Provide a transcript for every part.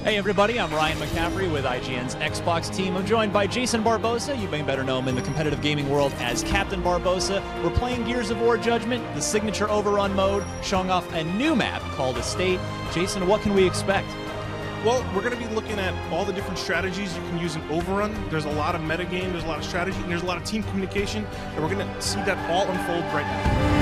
Hey everybody, I'm Ryan McCaffrey with IGN's Xbox team. I'm joined by Jason Barbosa. You may better know him in the competitive gaming world as Captain Barbosa. We're playing Gears of War Judgment, the signature overrun mode, showing off a new map called Estate. Jason, what can we expect? Well, we're going to be looking at all the different strategies you can use in Overrun. There's a lot of metagame, there's a lot of strategy, and there's a lot of team communication, and we're going to see that all unfold right now.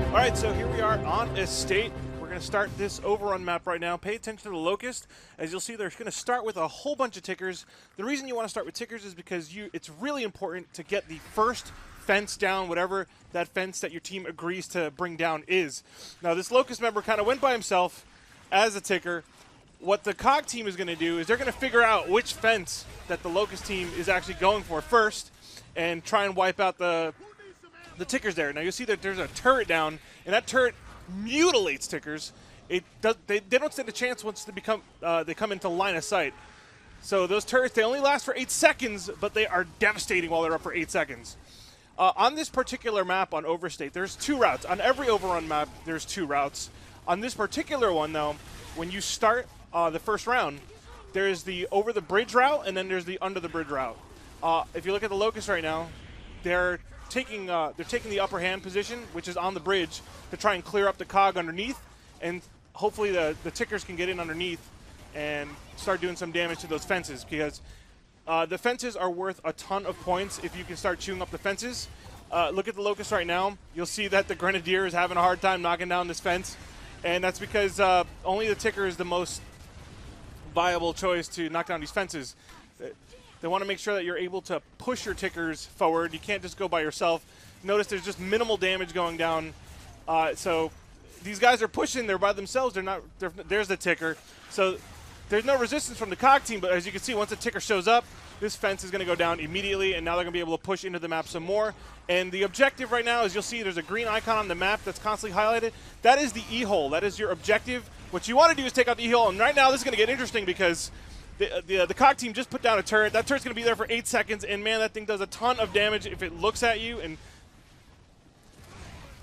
All right, so here we are on Estate. We're going to start this Overrun map right now. Pay attention to the Locust. As you'll see, they're going to start with a whole bunch of tickers. The reason you want to start with tickers is because it's really important to get the first fence down, whatever that fence that your team agrees to bring down is. Now, this Locust member kind of went by himself as a ticker. What the COG team is going to do is they're going to figure out which fence that the Locust team is actually going for first and try and wipe out the tickers there. Now, you'll see that there's a turret down, and that turret mutilates tickers. They don't stand a chance once they come into line of sight. So those turrets, they only last for 8 seconds, but they are devastating while they're up for 8 seconds. On this particular map on Overstate, there's 2 routes. On every Overrun map, there's 2 routes. On this particular one, though, when you start the first round, there's the over the bridge route, and then there's the under the bridge route. If you look at the Locust right now, they're taking the upper hand position, which is on the bridge, to try and clear up the COG underneath, and hopefully the tickers can get in underneath and start doing some damage to those fences, because the fences are worth a ton of points if you can start chewing up the fences. Look at the Locust right now. You'll see that the Grenadier is having a hard time knocking down this fence, and that's because only the ticker is the most viable choice to knock down these fences. They want to make sure that you're able to push your tickers forward. You can't just go by yourself. Notice there's just minimal damage going down. So these guys are pushing. They're by themselves. There's the ticker. So there's no resistance from the COG team, but as you can see, once the ticker shows up, this fence is going to go down immediately, and now they're going to be able to push into the map some more. And the objective right now is, you'll see there's a green icon on the map that's constantly highlighted. That is the E-hole. That is your objective. What you want to do is take out the E-hole, and right now this is going to get interesting because the COG team just put down a turret. That turret's going to be there for 8 seconds, and man, that thing does a ton of damage if it looks at you. And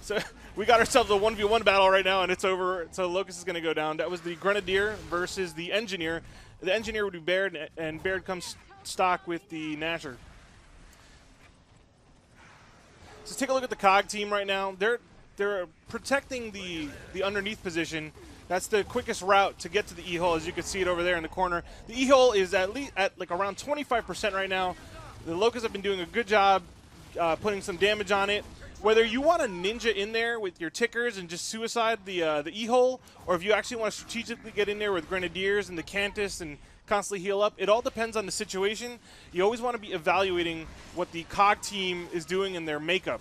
so we got ourselves a 1v1 battle right now, and it's over. So Locust is going to go down. That was the Grenadier versus the Engineer. The Engineer would be Baird, and Baird comes stock with the Nasher. So take a look at the COG team right now. They're protecting the underneath position. That's the quickest route to get to the E-hole, as you can see it over there in the corner. The E-hole is at like around 25% right now. The Locusts have been doing a good job putting some damage on it. Whether you want to ninja in there with your tickers and just suicide the E-hole, or if you actually want to strategically get in there with Grenadiers and the Cantus and constantly heal up, it all depends on the situation. You always want to be evaluating what the COG team is doing in their makeup.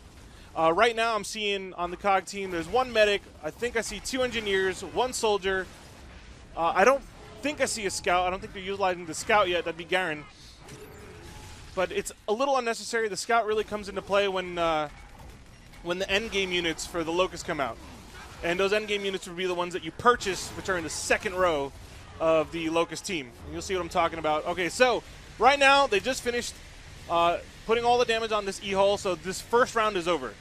Right now I'm seeing on the COG team there's 1 medic. I think I see 2 engineers, 1 soldier. I don't think I see a scout. I don't think they're utilizing the scout yet. That'd be Garen. But it's a little unnecessary. The scout really comes into play when the endgame units for the Locust come out. And those endgame units would be the ones that you purchase, which are in the second row of the Locust team. And you'll see what I'm talking about. Okay, so right now they just finished putting all the damage on this E-hole, so this first round is over.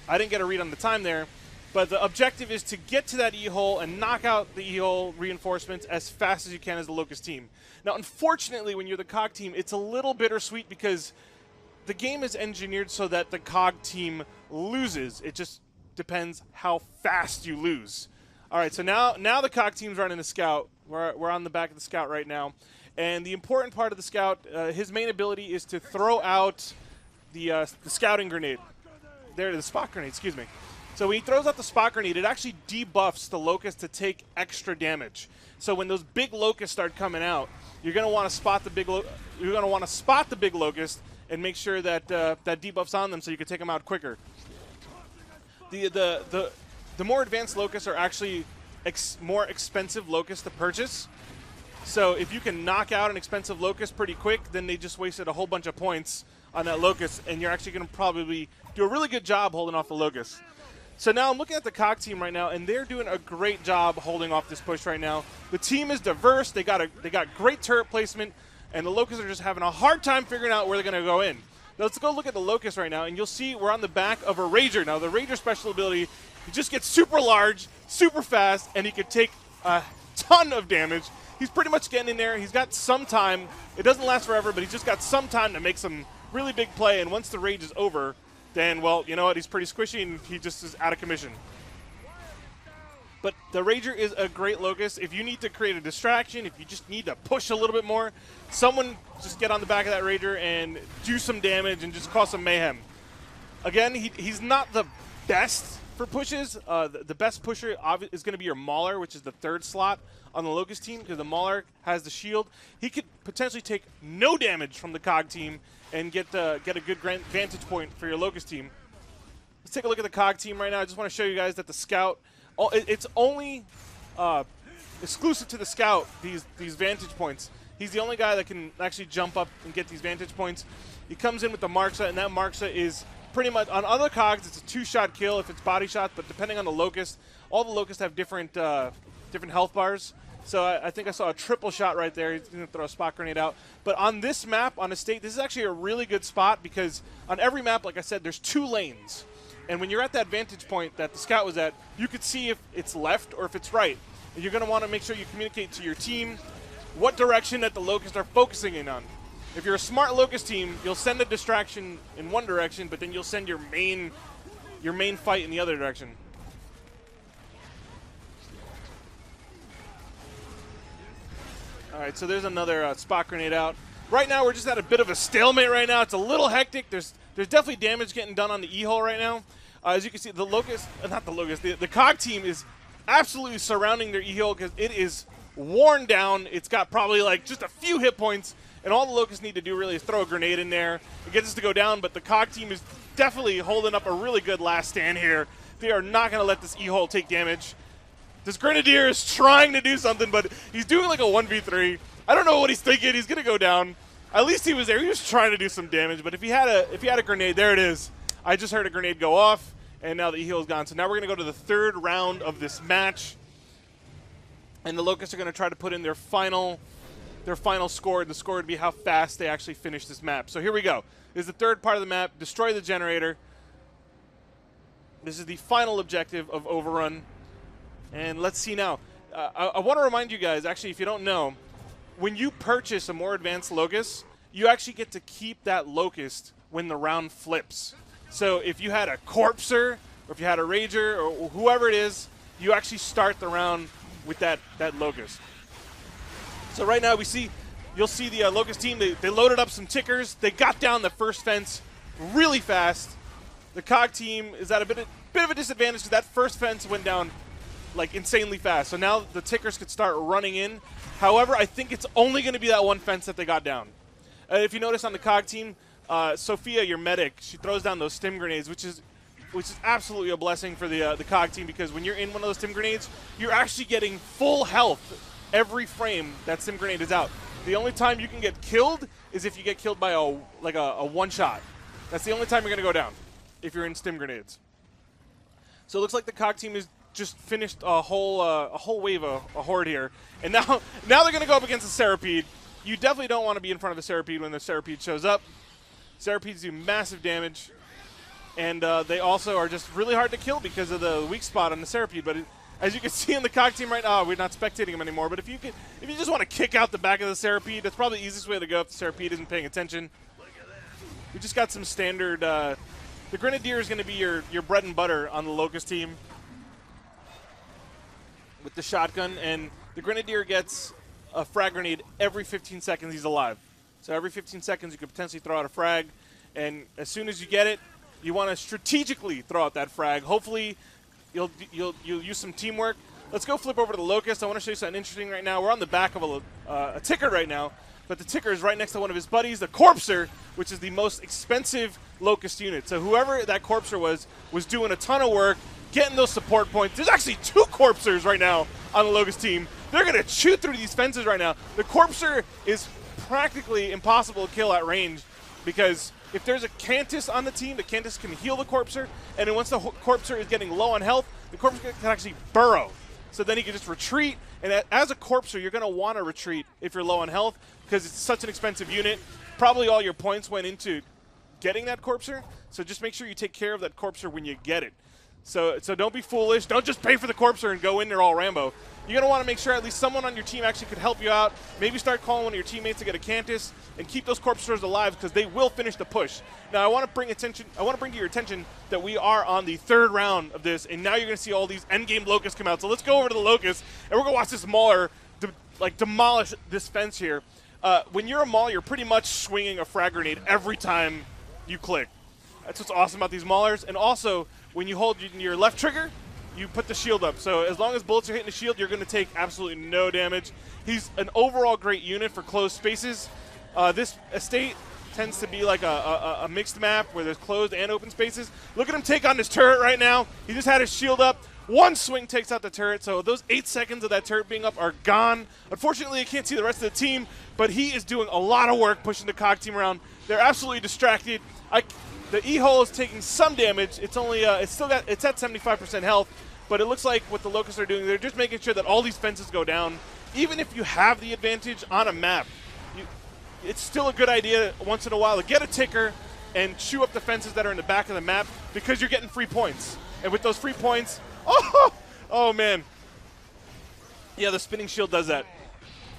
I didn't get a read on the time there, but the objective is to get to that E-hole and knock out the E-hole reinforcements as fast as you can as the Locust team. Now, unfortunately, when you're the COG team, it's a little bittersweet because the game is engineered so that the COG team loses. It just depends how fast you lose. All right, so now the COG team's running the scout. We're on the back of the scout right now. And the important part of the scout, his main ability is to throw out the scouting grenade. The spot grenade, excuse me. So when he throws out the spot grenade, it actually debuffs the Locust to take extra damage. So when those big Locusts start coming out, you're going to want to spot the big Locust and make sure that that debuff's on them so you can take them out quicker. The more advanced Locusts are actually more expensive Locusts to purchase. So if you can knock out an expensive Locust pretty quick, then they just wasted a whole bunch of points on that Locust, and you're actually going to probably do a really good job holding off the Locust. So now I'm looking at the COG team right now, and they're doing a great job holding off this push right now. The team is diverse. They got great turret placement, and the Locusts are just having a hard time figuring out where they're going to go in. Now let's go look at the Locust right now, and you'll see we're on the back of a Rager. Now the Rager special ability He just gets super large, super fast, and he could take a ton of damage. He's pretty much getting in there. He's got some time. It doesn't last forever, but he's just got some time to make some really big play. And once the rage is over, then, well, you know what? He's pretty squishy, and he just is out of commission. But the Rager is a great Locust. If you need to create a distraction, if you just need to push a little bit more, someone just get on the back of that Rager and do some damage and just cause some mayhem. Again, he's not the best for pushes. The best pusher is going to be your Mauler, which is the 3rd slot on the Locust team, because the Mauler has the shield. He could potentially take no damage from the COG team and get a good vantage point for your Locust team. Let's take a look at the COG team right now. I just want to show you guys that the Scout, it's only exclusive to the Scout, these vantage points. He's the only guy that can actually jump up and get these vantage points. He comes in with the Marksa, and that Marksa is pretty much, on other COGs, it's a 2-shot kill if it's body shots, but depending on the Locust, all the Locusts have different health bars. So I think I saw a triple shot right there. He's going to throw a spot grenade out. But on this map, on Estate, this is actually a really good spot because on every map, like I said, there's 2 lanes. And when you're at that vantage point that the Scout was at, you could see if it's left or if it's right. And you're going to want to make sure you communicate to your team what direction that the Locusts are focusing in on. If you're a smart Locust team, you'll send a distraction in one direction, but then you'll send your main fight in the other direction. All right, so there's another spot grenade out. Right now, we're just at a bit of a stalemate right now. It's a little hectic. There's definitely damage getting done on the E-hole right now. As you can see, the Locust, not the Locust, the COG team is absolutely surrounding their E-hole because it is worn down. It's got probably like just a few hit points, and all the Locusts need to do really is throw a grenade in there and get this to go down, but the COG team is definitely holding up a really good last stand here. They are not going to let this E-hole take damage. This Grenadier is trying to do something, but he's doing like a 1v3. I don't know what he's thinking. He's going to go down. At least he was there. He was trying to do some damage, but if he had a grenade, there it is. I just heard a grenade go off, and now the E-hole is gone. So now we're going to go to the 3rd round of this match, and the Locusts are going to try to put in their final score. The score would be how fast they actually finish this map. So here we go. This is the 3rd part of the map. Destroy the generator. This is the final objective of Overrun. And let's see now. I want to remind you guys, actually, if you don't know, when you purchase a more advanced Locust, you actually get to keep that Locust when the round flips. So if you had a Corpser, or if you had a Rager, or whoever it is, you actually start the round with that Locust. So right now you'll see the Locust team, they loaded up some tickers. They got down the first fence really fast. The COG team is at a bit of a disadvantage because that first fence went down like insanely fast. So now the tickers could start running in. However, I think it's only going to be that one fence that they got down. If you notice on the COG team, Sophia, your medic, she throws down those stim grenades, which is absolutely a blessing for the COG team, because when you're in one of those stim grenades, you're actually getting full health every frame that stim grenade is out. The only time you can get killed is if you get killed by a one-shot. That's the only time you're going to go down, if you're in stim grenades. So it looks like the COG team is just finished a whole wave of a horde here, and now they're going to go up against a Serapede. You definitely don't want to be in front of a Serapede when the Serapede shows up. Serapedes do massive damage, and they also are just really hard to kill because of the weak spot on the Serapede. But as you can see in the COG team right now, we're not spectating them anymore. But if you just want to kick out the back of the Serapede, that's probably the easiest way to go if the Serapede isn't paying attention. We just got some standard. The Grenadier is going to be your bread and butter on the Locust team with the shotgun, and the Grenadier gets a frag grenade every 15 seconds he's alive. So every 15 seconds you could potentially throw out a frag, and as soon as you get it, you want to strategically throw out that frag. Hopefully you'll use some teamwork. Let's go flip over to the Locust. I want to show you something interesting right now. We're on the back of a ticker right now, but the ticker is right next to one of his buddies, the Corpser, which is the most expensive Locust unit. So whoever that Corpser was doing a ton of work, getting those support points. There's actually 2 Corpsers right now on the Locust team. They're going to chew through these fences right now. The Corpser is practically impossible to kill at range, because if there's a Cantus on the team, the Cantus can heal the Corpser, and then once the Corpser is getting low on health, the Corpser can actually burrow. So then he can just retreat, and as a Corpser, you're going to want to retreat if you're low on health, because it's such an expensive unit. Probably all your points went into getting that Corpser, so just make sure you take care of that Corpser when you get it. So don't be foolish. Don't just pay for the Corpser and go in there all Rambo. You're going to want to make sure at least someone on your team actually could help you out. Maybe start calling one of your teammates to get a Cantus and keep those Corpsers alive because they will finish the push. Now I want to bring to your attention that we are on the 3rd round of this, and now you're going to see all these endgame Locusts come out. So let's go over to the Locust, and we're going to watch this Mauler demolish this fence here. When you're a Mauler, you're pretty much swinging a frag grenade every time you click. That's what's awesome about these Maulers. And also, when you hold your left trigger, you put the shield up. So as long as bullets are hitting the shield, you're going to take absolutely no damage. He's an overall great unit for closed spaces. This estate tends to be like a mixed map where there's closed and open spaces. Look at him take on this turret right now. He just had his shield up. One swing takes out the turret, so those 8 seconds of that turret being up are gone. Unfortunately, you can't see the rest of the team, but he is doing a lot of work pushing the COG team around. They're absolutely distracted. The E-hole is taking some damage. It's only it's at 75% health, but it looks like what the Locusts are doing, they're just making sure that all these fences go down. Even if you have the advantage on a map, it's still a good idea once in a while to get a ticker and chew up the fences that are in the back of the map because you're getting free points. And with those free points, oh man. Yeah, the spinning shield does that.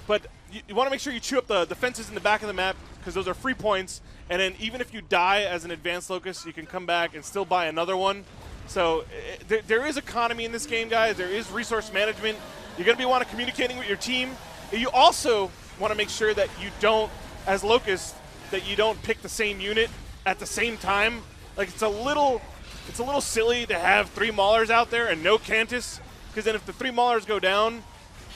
But you want to make sure you chew up the fences in the back of the map because those are free points. And then even if you die as an advanced Locust, you can come back and still buy another one. So there is economy in this game, guys. There is resource management. You're going to be want to communicating with your team. You also want to make sure that you don't, as Locust, that you don't pick the same unit at the same time. Like it's a little silly to have 3 Maulers out there and no Cantus, because then if the 3 Maulers go down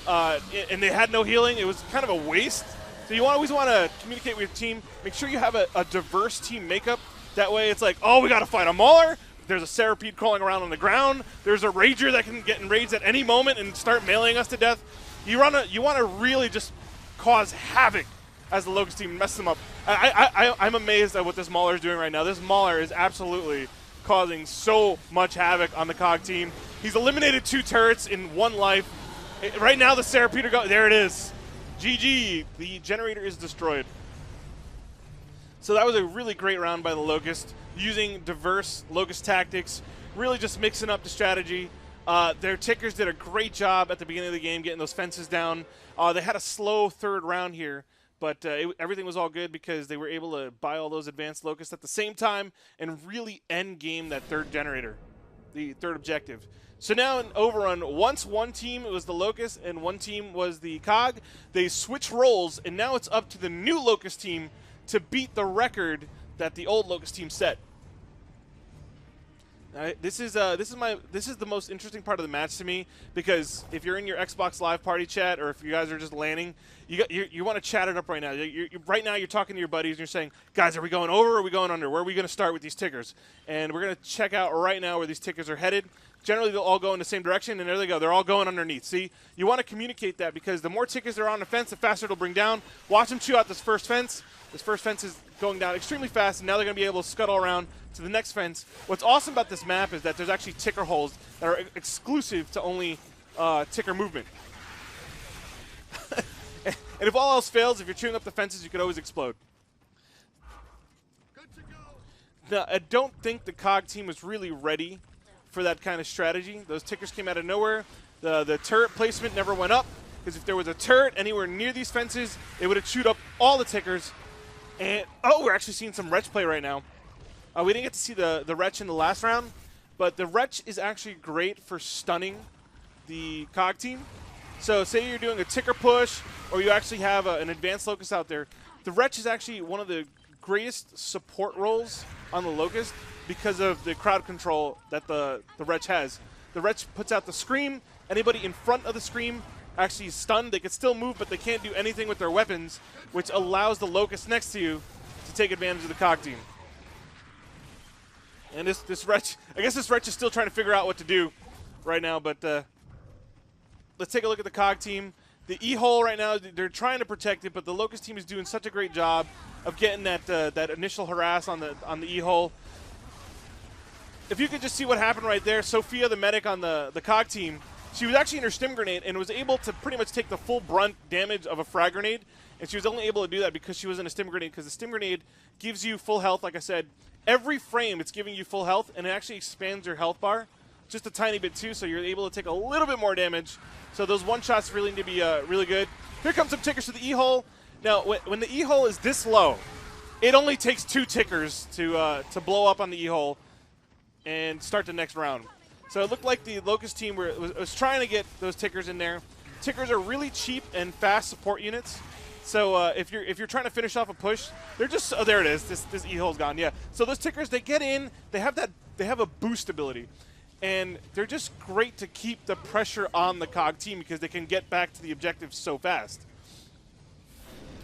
and they had no healing, it was kind of a waste. So you always want to communicate with your team. Make sure you have a diverse team makeup. That way it's like, oh, we got to fight a Mauler. There's a Serapede crawling around on the ground. There's a Rager that can get enraged at any moment and start mailing us to death. You want to really just cause havoc as the Locust team, mess them up. I'm amazed at what this Mauler is doing right now. This Mauler is absolutely causing so much havoc on the COG team. He's eliminated 2 turrets in 1 life. Right now the Serapede there it is. GG, the generator is destroyed. So that was a really great round by the Locust, using diverse Locust tactics, really just mixing up the strategy. Their tickers did a great job at the beginning of the game getting those fences down. They had a slow 3rd round here, but everything was all good because they were able to buy all those advanced Locusts at the same time and really end game that 3rd generator, the 3rd objective. So now in Overrun, once one team was the Locust and one team was the COG, they switch roles, and now it's up to the new Locust team to beat the record that the old Locust team set. This is the most interesting part of the match to me, because if you're in your Xbox Live party chat or if you guys are just landing, you want to chat it up right now. Right now you're talking to your buddies and you're saying, guys, are we going over or are we going under? Where are we going to start with these tickers? And we're going to check out right now where these tickers are headed. Generally, they'll all go in the same direction, and there they go. They're all going underneath. See, you want to communicate that because the more tickers there are on the fence, the faster it'll bring down. Watch them chew out this first fence. This first fence is going down extremely fast, and now they're going to be able to scuttle around to the next fence. What's awesome about this map is that there's actually ticker holes that are exclusive to only ticker movement. And if all else fails, if you're chewing up the fences, you could always explode. Good to go. Now, I don't think the COG team was really ready for that kind of strategy. Those tickers came out of nowhere. The turret placement never went up, because if there was a turret anywhere near these fences, it would have chewed up all the tickers. And we're actually seeing some Wretch play right now. We didn't get to see the Wretch in the last round, but the Wretch is actually great for stunning the COG team. So say you're doing a ticker push, or you actually have an advanced Locust out there. The Wretch is actually one of the greatest support roles on the Locust because of the crowd control that the Wretch has. The Wretch puts out the Scream. Anybody in front of the Scream actually is stunned. They can still move, but they can't do anything with their weapons, which allows the Locust next to you to take advantage of the COG team. And this Wretch, I guess this Wretch is still trying to figure out what to do right now, but let's take a look at the COG team. The E-hole right now, they're trying to protect it, but the Locust team is doing such a great job of getting that initial harass on the E-hole. If you could just see what happened right there, Sophia, the medic on the COG team, she was actually in her stim grenade and was able to pretty much take the full brunt damage of a frag grenade, and she was only able to do that because she was in a stim grenade, because the stim grenade gives you full health. Like I said, every frame it's giving you full health, and it actually expands your health bar just a tiny bit too, so you're able to take a little bit more damage. So those one-shots really need to be really good. Here comes some tickers to the E-hole. Now, when the E-hole is this low, it only takes 2 tickers to blow up on the E-hole and start the next round. So it looked like the Locust team was trying to get those tickers in there. Tickers are really cheap and fast support units. So if you're trying to finish off a push, they're just there it is. This E-hole's gone. Yeah. So those tickers, they get in. They have a boost ability, and they're just great to keep the pressure on the COG team because they can get back to the objective so fast.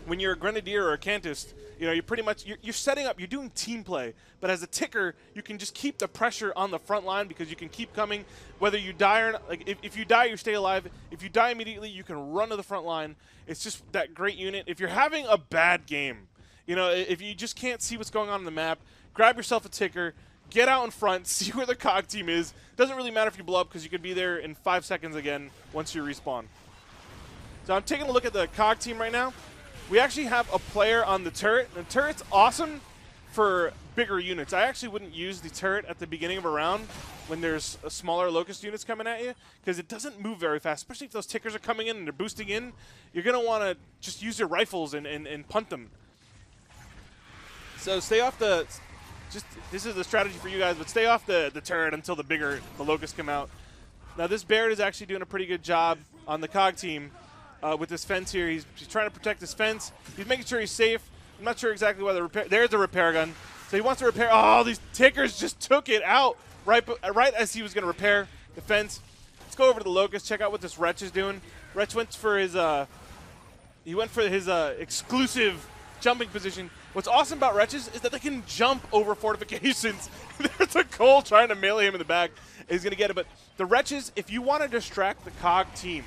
When you're a Grenadier or a Cantist, you know, you're setting up, you're doing team play. But as a ticker, you can just keep the pressure on the front line because you can keep coming. Whether you die or not, like if you die, you stay alive. If you die immediately, you can run to the front line. It's just that great unit. If you're having a bad game, you know, if you just can't see what's going on the map, grab yourself a ticker, get out in front, see where the COG team is. Doesn't really matter if you blow up because you could be there in 5 seconds again once you respawn. So I'm taking a look at the COG team right now. We actually have a player on the turret. The turret's awesome for bigger units. I actually wouldn't use the turret at the beginning of a round when there's smaller Locust units coming at you because it doesn't move very fast, especially if those tickers are coming in and they're boosting in. You're going to want to just use your rifles and punt them. So stay off the – this is a strategy for you guys, but stay off the turret until the Locusts come out. Now this Baird is actually doing a pretty good job on the COG team. With this fence here, he's trying to protect this fence. He's making sure he's safe. I'm not sure exactly why there's the repair gun. So he wants to repair. Oh, these tickers just took it out right as he was going to repair the fence. Let's go over to the Locust, check out what this Wretch is doing. Wretch went for his exclusive jumping position. What's awesome about Wretches is that they can jump over fortifications. There's a Cole trying to melee him in the back. He's going to get it. But the Wretches, if you want to distract the COG team,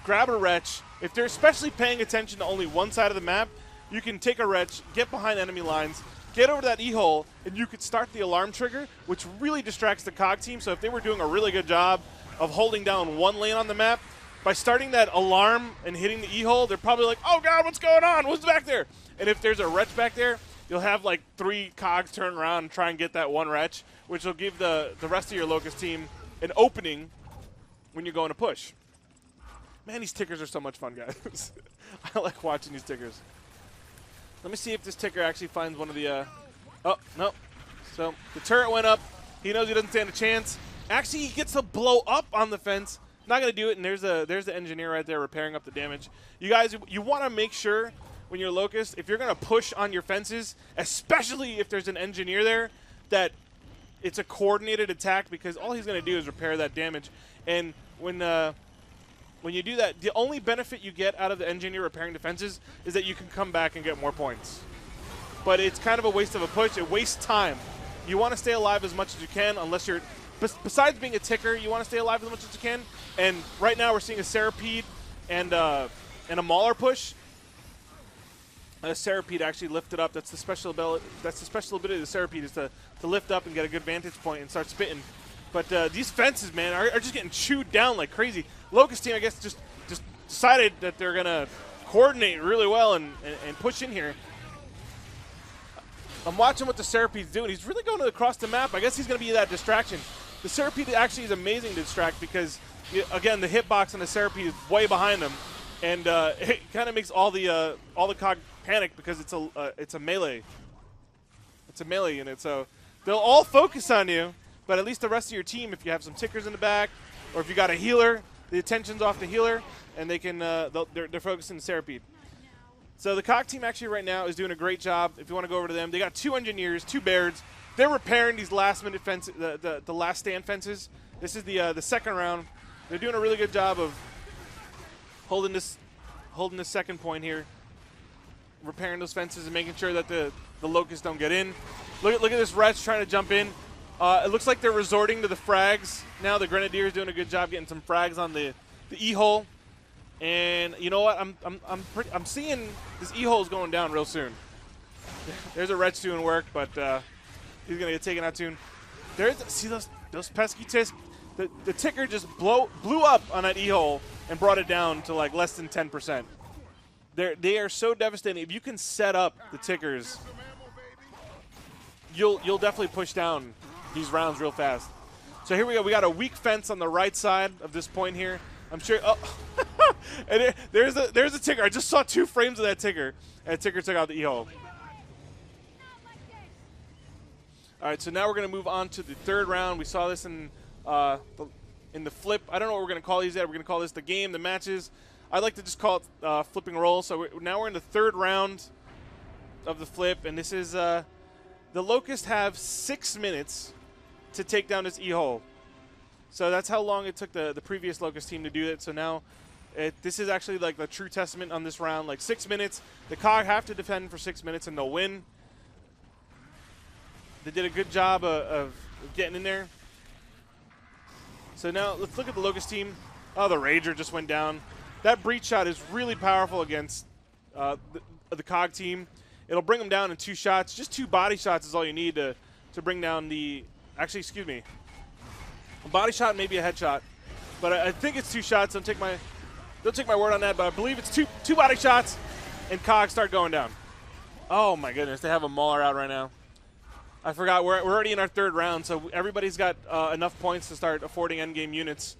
grab a Wretch. If they're especially paying attention to only one side of the map, you can take a Wretch, get behind enemy lines, get over to that E-hole, and you could start the alarm trigger, which really distracts the COG team. So if they were doing a really good job of holding down one lane on the map, by starting that alarm and hitting the E-hole, they're probably like, oh God, what's going on? What's back there? And if there's a Wretch back there, you'll have like 3 COGs turn around and try and get that one Wretch, which will give the rest of your Locust team an opening when you're going to push. Man, these tickers are so much fun, guys. I like watching these tickers. Let me see if this ticker actually finds one of the... oh, no. So the turret went up. He knows he doesn't stand a chance. Actually, he gets to blow up on the fence. Not going to do it, and there's the engineer right there repairing up the damage. You guys, you want to make sure when you're Locust, if you're going to push on your fences, especially if there's an engineer there, that it's a coordinated attack because all he's going to do is repair that damage. And when you do that, the only benefit you get out of the engineer repairing defenses is that you can come back and get more points. But it's kind of a waste of a push. It wastes time. You want to stay alive as much as you can unless you're... Besides being a ticker, you want to stay alive as much as you can. And right now we're seeing a Serapede and a Mauler push. A Serapede actually lifted up. That's the special ability. That's the special ability of the Serapede is to lift up and get a good vantage point and start spitting. But these fences, man, are just getting chewed down like crazy. Locust team, I guess, just decided that they're going to coordinate really well and push in here. I'm watching what the Serapede's doing. He's really going across the map. I guess he's going to be that distraction. The Serapede actually is amazing to distract because, again, the hitbox on the Serapede is way behind him. And it kind of makes all the COG panic because it's a melee. It's a melee unit, so they'll all focus on you. But at least the rest of your team, if you have some tickers in the back, or if you got a healer, the attention's off the healer, and they can they're focusing the Serapede. So the COG team actually right now is doing a great job. If you want to go over to them, they got 2 engineers, 2 Bairds. They're repairing these last-minute fences, the last stand fences. This is the second round. They're doing a really good job of holding this second point here, repairing those fences and making sure that the Locusts don't get in. Look at this Wretch trying to jump in. It looks like they're resorting to the frags now. The Grenadier is doing a good job getting some frags on the E-hole. And you know what? I'm seeing this E-hole is going down real soon. There's a Wretch doing work, but he's gonna get taken out soon. See those pesky tisk. The ticker just blew up on that E-hole and brought it down to like less than 10%. They are so devastating. If you can set up the tickers, you'll definitely push down these rounds real fast. So here we go. We got a weak fence on the right side of this point here. I'm sure. Oh, and there's a ticker. I just saw 2 frames of that ticker, and ticker took out the E-hole. All right, so now we're going to move on to the 3rd round. We saw this in the flip. I don't know what we're going to call these yet. We're going to call this the game, the matches. I'd like to just call it flipping roll. So now we're in the 3rd round of the flip, and this is the Locust have 6 minutes to take down this E-hole. So that's how long it took the previous Locust team to do it. So now this is actually like the true testament on this round. Like 6 minutes. The COG have to defend for 6 minutes, and they'll win. They did a good job of getting in there. So now let's look at the Locust team. Oh, the Rager just went down. That breach shot is really powerful against the COG team. It'll bring them down in 2 shots. Just 2 body shots is all you need to bring down the – actually, excuse me. A body shot, maybe a headshot. But I think it's 2 shots. Don't take my word on that, but I believe it's two body shots, and COG start going down. Oh, my goodness. They have a Mauler out right now. I forgot. We're already in our 3rd round, so everybody's got enough points to start affording endgame units.